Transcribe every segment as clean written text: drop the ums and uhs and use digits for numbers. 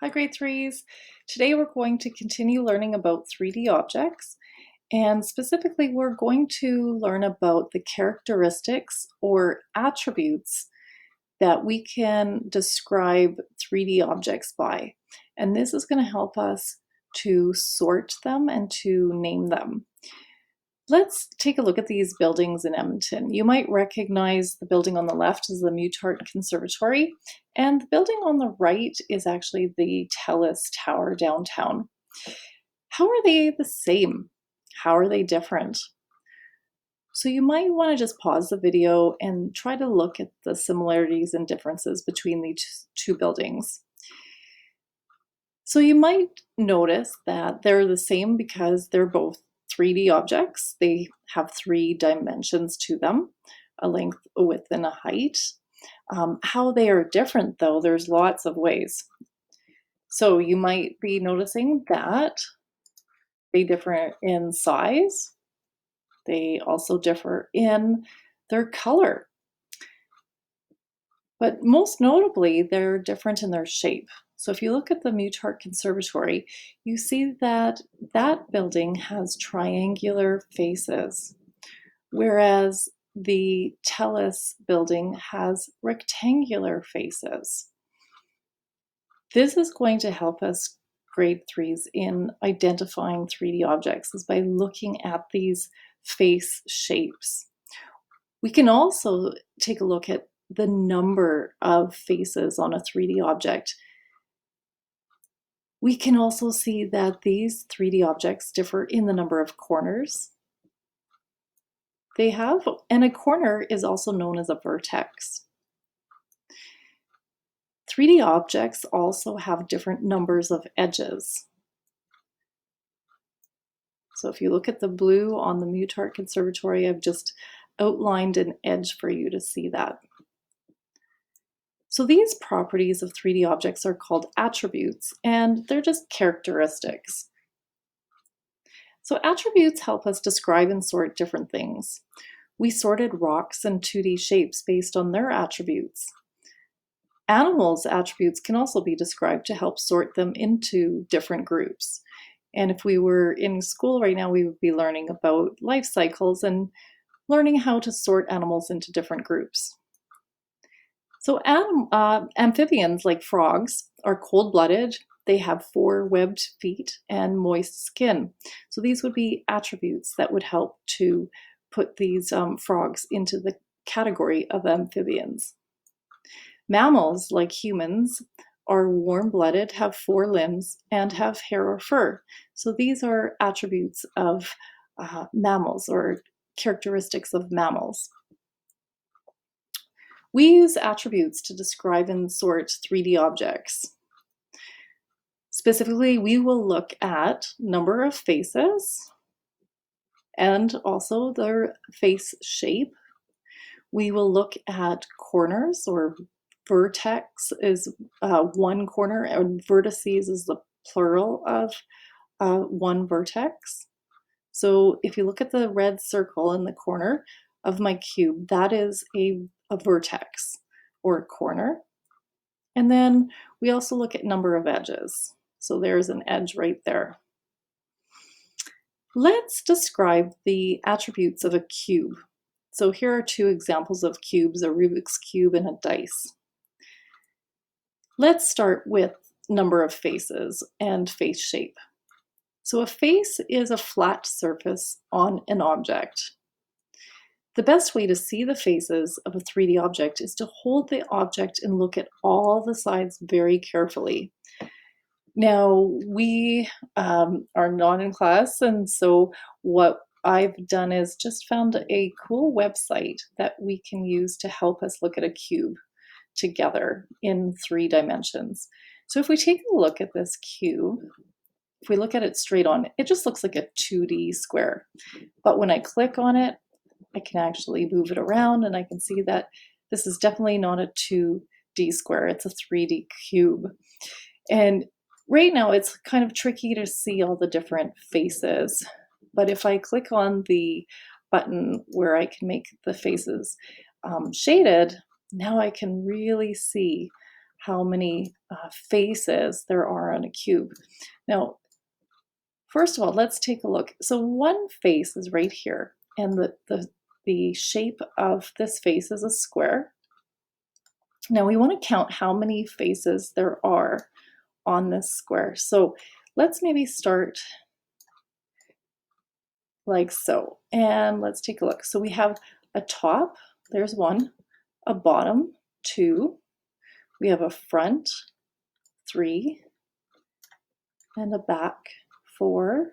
Hi, grade threes. Today we're going to continue learning about 3D objects, and specifically we're going to learn about the characteristics or attributes that we can describe 3D objects by. And this is going to help us to sort them and to name them. Let's take a look at these buildings in Edmonton. You might recognize the building on the left as the Mutart Conservatory, and the building on the right is actually the TELUS Tower downtown. How are they the same? How are they different? So you might want to just pause the video and try to look at the similarities and differences between these two buildings. So you might notice that they're the same because they're both 3D objects. They have 3 dimensions to them, a length, a width, and a height. How they are different, though, there's lots of ways. So you might be noticing that they differ in size. They also differ in their color. But most notably, they're different in their shape. So if you look at the Mutart Conservatory, you see that that building has triangular faces, whereas the TELUS building has rectangular faces. This is going to help us grade threes in identifying 3D objects is by looking at these face shapes. We can also take a look at the number of faces on a 3D object. We can also see that these 3D objects differ in the number of corners they have, and a corner is also known as a vertex. 3D objects also have different numbers of edges. So if you look at the blue on the Mutart Conservatory, I've just outlined an edge for you to see that. So these properties of 3D objects are called attributes, and they're just characteristics. So attributes help us describe and sort different things. We sorted rocks and 2D shapes based on their attributes. Animals' attributes can also be described to help sort them into different groups. And if we were in school right now, we would be learning about life cycles and learning how to sort animals into different groups. So amphibians, like frogs, are cold-blooded. They have 4 webbed feet and moist skin. So these would be attributes that would help to put these frogs into the category of amphibians. Mammals, like humans, are warm-blooded, have 4 limbs, and have hair or fur. So these are attributes of mammals or characteristics of mammals. We use attributes to describe and sort 3D objects. Specifically, we will look at number of faces and also their face shape. We will look at corners, or vertex is one corner, and vertices is the plural of one vertex. So if you look at the red circle in the corner of my cube, that is a vertex or a corner. And then we also look at number of edges. So there's an edge right there. Let's describe the attributes of a cube. So here are 2 examples of cubes, a Rubik's Cube and a dice. Let's start with number of faces and face shape. So a face is a flat surface on an object. The best way to see the faces of a 3D object is to hold the object and look at all the sides very carefully. Now, we are not in class, and so what I've done is just found a cool website that we can use to help us look at a cube together in 3 dimensions. So if we take a look at this cube, if we look at it straight on, it just looks like a 2D square. But when I click on it, I can actually move it around and I can see that this is definitely not a 2D square, it's a 3D cube. And right now it's kind of tricky to see all the different faces, but if I click on the button where I can make the faces shaded, now I can really see how many faces there are on a cube. Now, first of all, let's take a look. So one face is right here, and the shape of this face is a square. Now we want to count how many faces there are on this square. So let's maybe start like so, and let's take a look. So we have a top, there's one, a bottom, two, we have a front, three, and a back, four,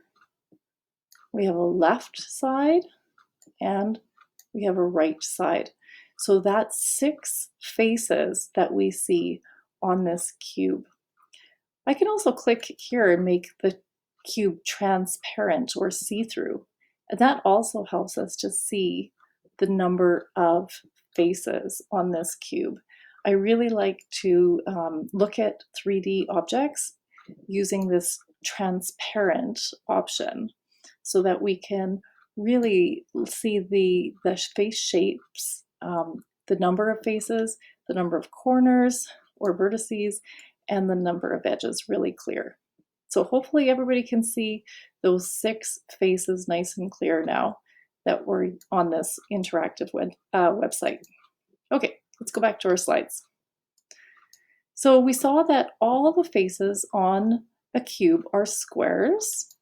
we have a left side, and we have a right side. So that's 6 faces that we see on this cube. I can also click here and make the cube transparent or see-through. And that also helps us to see the number of faces on this cube. I really like to look at 3D objects using this transparent option so that we can really see the face shapes, the number of faces, the number of corners or vertices, and the number of edges really clear. So hopefully everybody can see those 6 faces nice and clear now that we're on this interactive website. Okay, let's go back to our slides. So we saw that all the faces on a cube are squares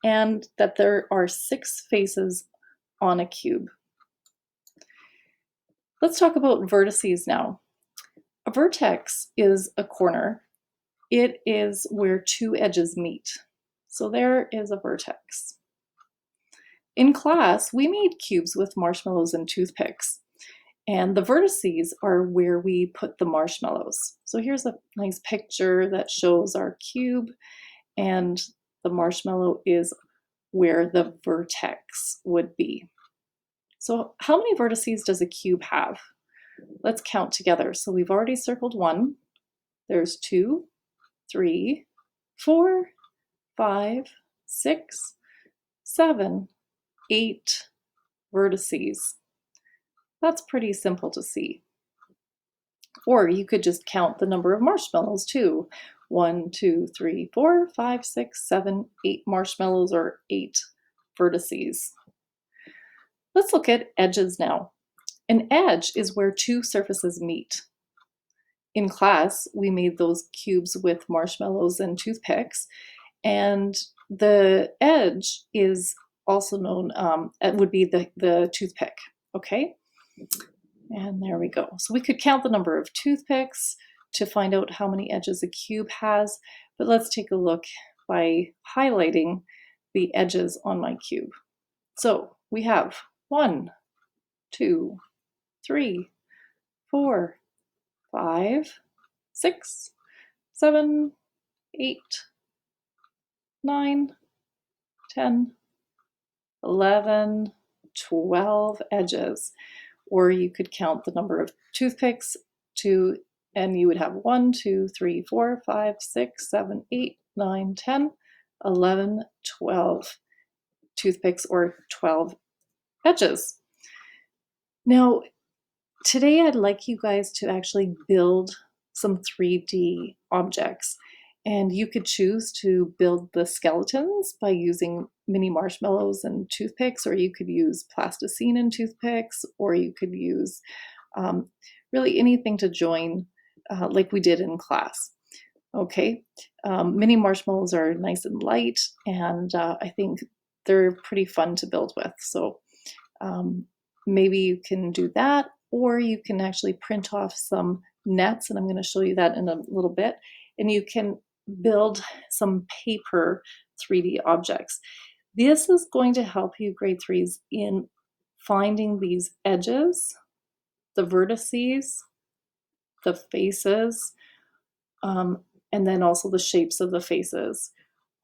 and that there are 6 faces on a cube. Let's talk about vertices now. A vertex is a corner. It is where 2 edges meet. So there is a vertex. In class, we made cubes with marshmallows and toothpicks, and the vertices are where we put the marshmallows. So here's a nice picture that shows our cube, and the marshmallow is where the vertex would be. So how many vertices does a cube have? Let's count together. So we've already circled 1. There's 2, 3, 4, 5, 6, 7, 8 vertices. That's pretty simple to see. Or you could just count the number of marshmallows too. 1, 2, 3, 4, 5, 6, 7, 8 marshmallows, or 8 vertices. Let's look at edges now. An edge is where 2 surfaces meet. In class, we made those cubes with marshmallows and toothpicks, and the edge is also known, it would be the toothpick, okay? And there we go. So we could count the number of toothpicks to find out how many edges a cube has, but let's take a look by highlighting the edges on my cube. So we have 1, 2, 3, 4, 5, 6, 7, 8, 9, 10, 11, 12 edges. Or you could count the number of toothpicks and you would have 1, 2, 3, 4, 5, 6, 7, 8, 9, 10, 11, 12 toothpicks or 12 edges. Now, today I'd like you guys to actually build some 3D objects, and you could choose to build the skeletons by using mini marshmallows and toothpicks, or you could use plasticine and toothpicks, or you could use really anything to join like we did in class. Okay, mini marshmallows are nice and light, and I think they're pretty fun to build with. So maybe you can do that, or you can actually print off some nets, and I'm going to show you that in a little bit, and you can build some paper 3D objects. This is going to help you grade 3s in finding these edges, the vertices, the faces, and then also the shapes of the faces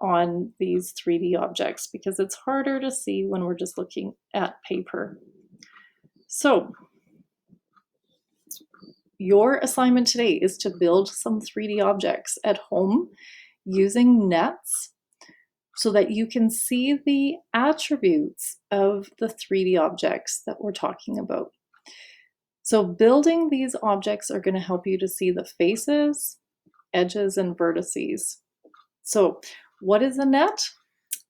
on these 3D objects, because it's harder to see when we're just looking at paper. So your assignment today is to build some 3D objects at home using nets so that you can see the attributes of the 3D objects that we're talking about. So building these objects are going to help you to see the faces edges and vertices. So what is a net?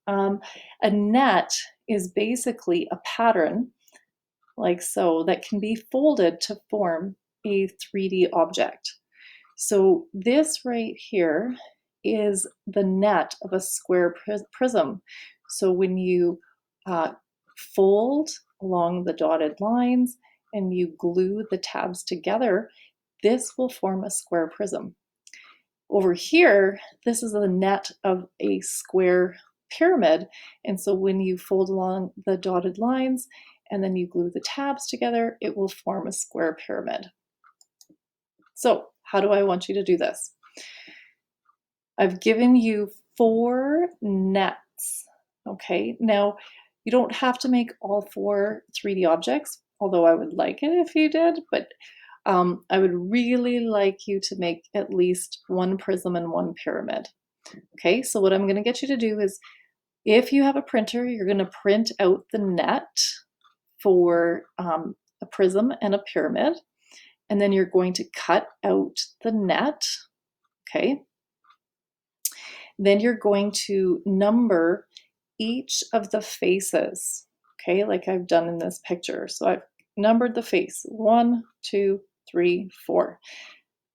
A net is basically a pattern like so that can be folded to form a 3D object. So this right here is the net of a square prism. So when you fold along the dotted lines and you glue the tabs together, this will form a square prism. Over here, this is the net of a square pyramid. And so when you fold along the dotted lines and then you glue the tabs together, it will form a square pyramid. So how do I want you to do this? I've given you 4 nets, okay? Now, you don't have to make all 4 3D objects, although I would like it if you did, but I would really like you to make at least 1 prism and 1 pyramid. Okay, so what I'm gonna get you to do is, if you have a printer, you're gonna print out the net for a prism and a pyramid, and then you're going to cut out the net, okay? Then you're going to number each of the faces, okay, like I've done in this picture. So I've numbered the face, 1, 2, 3, 4.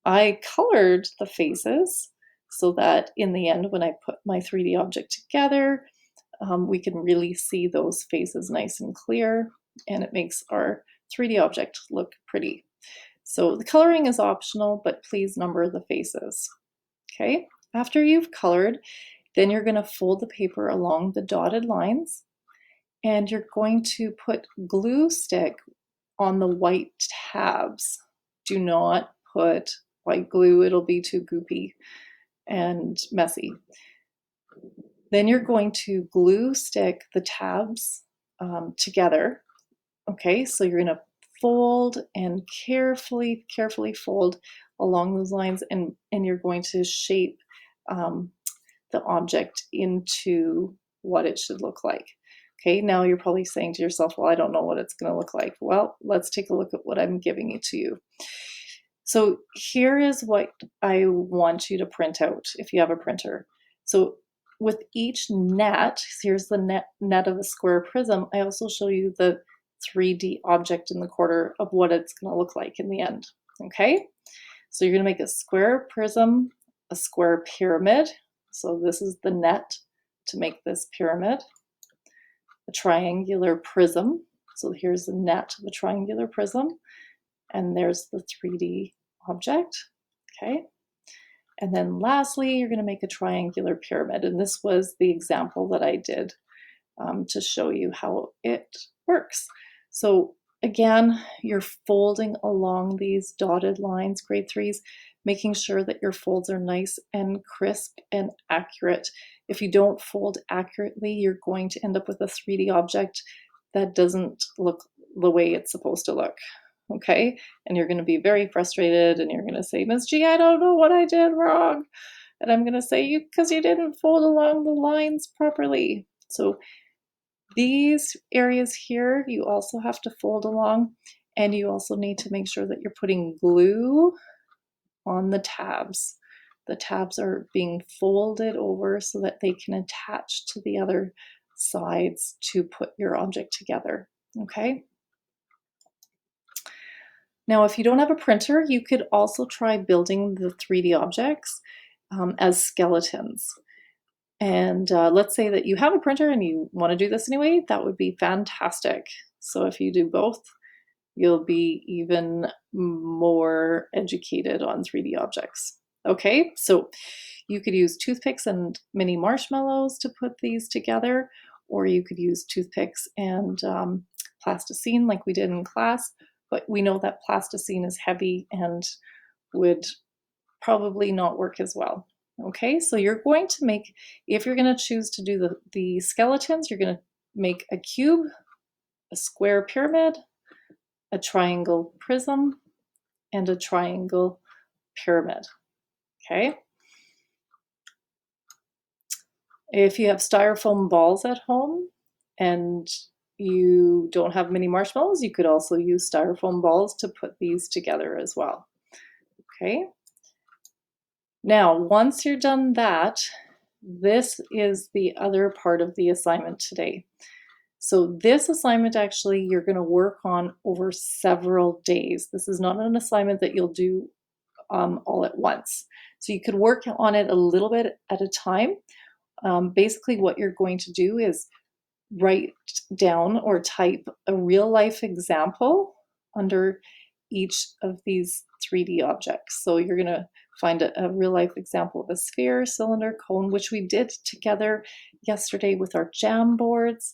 I colored the faces so that in the end, when I put my 3D object together, we can really see those faces nice and clear, and it makes our 3D object look pretty. So the coloring is optional, but please number the faces. Okay, after you've colored, then you're going to fold the paper along the dotted lines, and you're going to put glue stick on the white tabs. Do not put white glue, it'll be too goopy and messy. Then you're going to glue stick the tabs together. Okay, so you're going to fold and carefully fold along those lines, and you're going to shape the object into what it should look like. Okay, now you're probably saying to yourself, well, I don't know what it's going to look like. Well, let's take a look at what I'm giving it to you. So here is what I want you to print out if you have a printer. So with each net, here's the net of a square prism, I also show you the 3D object in the corner of what it's going to look like in the end. Okay, so you're going to make a square prism, a square pyramid. So this is the net to make this pyramid. A triangular prism. So here's the net of a triangular prism. And there's the 3D object. Okay. And then lastly, you're going to make a triangular pyramid. And this was the example that I did to show you how it works. So again, you're folding along these dotted lines, grade 3s, making sure that your folds are nice and crisp and accurate. If you don't fold accurately, you're going to end up with a 3D object that doesn't look the way it's supposed to look. Okay, and you're going to be very frustrated, and you're going to say, Ms. G, I don't know what I did wrong. And I'm going to say, because you didn't fold along the lines properly. So these areas here, you also have to fold along, and you also need to make sure that you're putting glue on the tabs. The tabs are being folded over so that they can attach to the other sides to put your object together. Okay. Now, if you don't have a printer, you could also try building the 3D objects as skeletons. And let's say that you have a printer and you want to do this anyway, that would be fantastic. So if you do both, you'll be even more educated on 3D objects. Okay, so you could use toothpicks and mini marshmallows to put these together, or you could use toothpicks and plasticine like we did in class, but we know that plasticine is heavy and would probably not work as well. Okay, so you're going to make, if you're going to choose to do the skeletons, you're going to make a cube, a square pyramid, a triangle prism, and a triangle pyramid. Okay. If you have styrofoam balls at home and you don't have many marshmallows, you could also use styrofoam balls to put these together as well. Okay. Now, once you're done that, this is the other part of the assignment today. So this assignment actually you're going to work on over several days. This is not an assignment that you'll do all at once. So you could work on it a little bit at a time. Basically what you're going to do is write down or type a real life example under each of these 3D objects. So you're going to find a real life example of a sphere, cylinder, cone, which we did together yesterday with our Jamboards.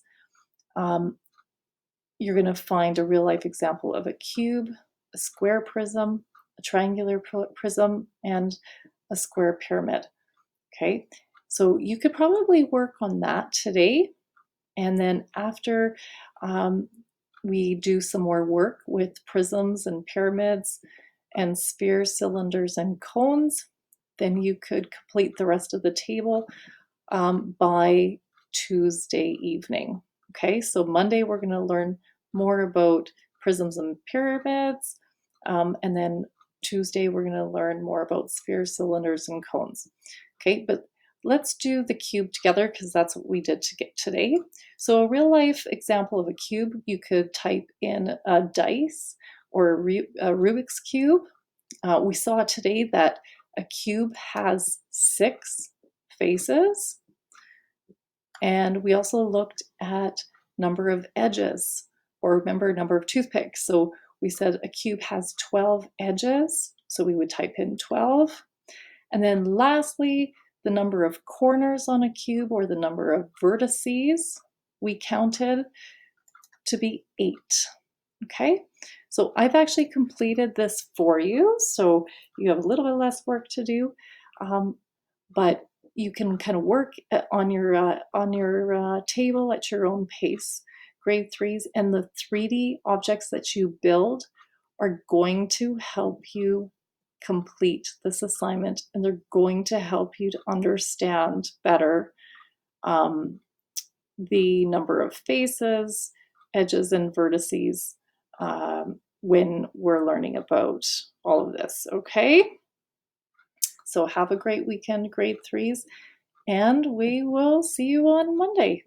You're going to find a real life example of a cube, a square prism, a triangular prism, and a square pyramid. Okay, so you could probably work on that today. And then after we do some more work with prisms and pyramids and spheres, cylinders, and cones, then you could complete the rest of the table by Tuesday evening. Okay, so Monday we're going to learn more about prisms and pyramids, and then Tuesday we're going to learn more about spheres, cylinders, and cones. Okay, but let's do the cube together because that's what we did to get today. So a real life example of a cube, you could type in a dice or a Rubik's Cube. We saw today that a cube has 6 faces, and we also looked at number of edges, or remember number of toothpicks. So we said a cube has 12 edges, so we would type in 12. And then lastly, the number of corners on a cube, or the number of vertices, we counted to be 8. Okay, so I've actually completed this for you, so you have a little bit less work to do, but you can kind of work on your table at your own pace. Grade 3s and the 3D objects that you build are going to help you complete this assignment, and they're going to help you to understand better the number of faces, edges, and vertices when we're learning about all of this, okay? So have a great weekend, grade 3s, and we will see you on Monday.